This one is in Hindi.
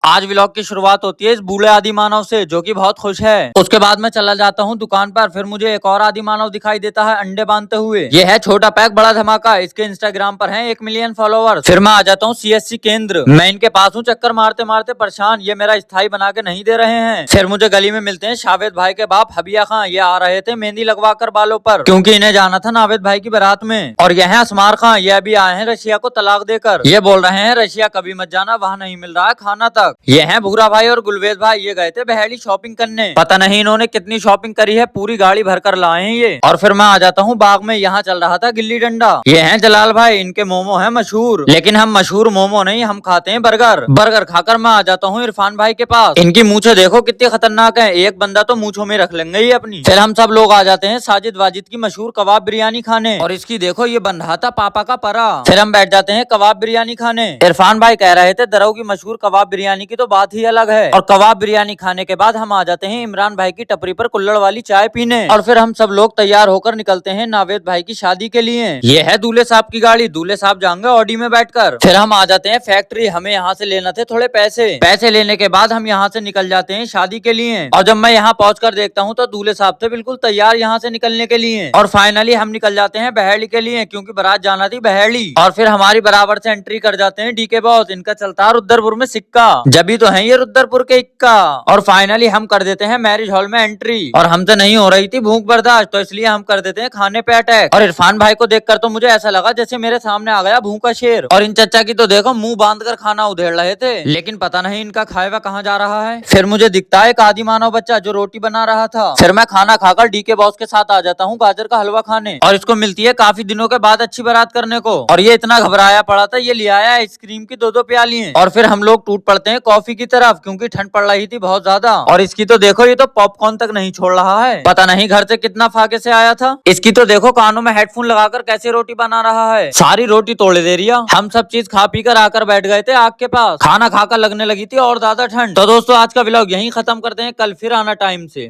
आज व्लॉग की शुरुआत होती है इस बूढ़े आदि मानव से जो कि बहुत खुश है। उसके बाद मैं चला जाता हूँ दुकान पर। फिर मुझे एक और आदि मानव दिखाई देता है अंडे बांधते हुए। ये है छोटा पैक बड़ा धमाका। इसके इंस्टाग्राम पर हैं 1 मिलियन फॉलोअर्स। फिर मैं आ जाता हूँ CSC केंद्र। मैं इनके पास हूँ चक्कर मारते मारते परेशान। ये मेरा स्थायी बना के नहीं दे रहे हैं। फिर मुझे गली में मिलते हैं शावेद भाई के बाप हबिया खां। ये आ रहे थे मेहंदी लगवा कर बालों पर, क्योंकि इन्हें जाना था नावेद भाई की बारात में। और यह है असमार खां। ये अभी आए हैं रशिया को तलाक देकर। ये बोल रहे हैं रशिया कभी मत जाना, वहाँ नहीं मिल रहा है खाना तक। ये है भूरा भाई और गुलवेद भाई। ये गए थे बहेड़ी शॉपिंग करने। पता नहीं इन्होंने कितनी शॉपिंग करी है, पूरी गाड़ी भर कर लाए हैं ये। और फिर मैं आ जाता हूँ बाग में। यहाँ चल रहा था गिल्ली डंडा। ये हैं जलाल भाई। इनके मोमो है मशहूर, लेकिन हम मशहूर मोमो नहीं, हम खाते हैं बर्गर। बर्गर खाकर मैं आ जाता हूँ इरफान भाई के पास। इनकी मूछें देखो कितनी खतरनाक है। एक बंदा तो मूछों में रख लेंगे ये अपनी। फिर हम सब लोग आ जाते हैं साजिद वाजिद की मशहूर कबाब बिरयानी खाने। और इसकी देखो ये बन रहा था पापा का परा। फिर हम बैठ जाते हैं कबाब बिरयानी खाने। इरफान भाई कह रहे थे दरऊ की मशहूर कबाब बिरयानी की तो बात ही अलग है। और कबाब बिरयानी खाने के बाद हम आ जाते हैं इमरान भाई की टपरी पर कुल्हड़ वाली चाय पीने। और फिर हम सब लोग तैयार होकर निकलते हैं नावेद भाई की शादी के लिए। ये है दूल्हे साहब की गाड़ी। दूल्हे साहब जाएंगे ऑडी में बैठकर। फिर हम आ जाते हैं फैक्ट्री। हमें यहाँ से लेना थे थोड़े पैसे लेने के बाद हम यहाँ से निकल जाते हैं शादी के लिए। और जब मैं यहाँ पहुँच देखता हूँ तो दूल्हे साहब थे बिल्कुल तैयार यहाँ से निकलने के लिए। और फाइनली हम निकल जाते हैं बहेड़ी के लिए, क्योंकि बारात जाना थी बहेड़ी। और फिर हमारी बराबर से एंट्री कर जाते हैं डीके बॉस। इनका चलता है रुद्रपुर में सिक्का, जब तो है ये रुद्रपुर के इक्का। और फाइनली हम कर देते हैं मैरिज हॉल में एंट्री। और हमसे नहीं हो रही थी भूख बर्दाश्त, तो इसलिए हम कर देते हैं खाने पे अटैक। और इरफान भाई को देखकर तो मुझे ऐसा लगा जैसे मेरे सामने आ गया भूखा शेर। और इन चचा की तो देखो मुंह बांध कर खाना उधेड़ रहे थे, लेकिन पता नहीं इनका खाए हुआ कहाँ जा रहा है। फिर मुझे दिखता है एक आदि मानव बच्चा जो रोटी बना रहा था। फिर मैं खाना खाकर डीके बॉस के साथ आ जाता हूँ गाजर का हलवा खाने। और इसको मिलती है काफी दिनों के बाद अच्छी बारात करने को। और ये इतना घबराया पड़ा था, ये ले आया आइसक्रीम की 2-2 प्यालियां। और फिर हम लोग टूट पड़ते हैं कॉफी की तरफ, क्योंकि ठंड पड़ रही थी बहुत ज्यादा। और इसकी तो देखो ये तो पॉपकॉर्न तक नहीं छोड़ रहा है, पता नहीं घर से कितना फाके से आया था। इसकी तो देखो कानों में हेडफोन लगाकर कैसे रोटी बना रहा है, सारी रोटी तोड़ दे रही है। हम सब चीज खा पी कर आकर बैठ गए थे आग के पास। खाना खाकर लगने लगी थी और ज्यादा ठंड। तो दोस्तों आज का व्लॉग यहीं खत्म करते हैं, कल फिर आना टाइम से।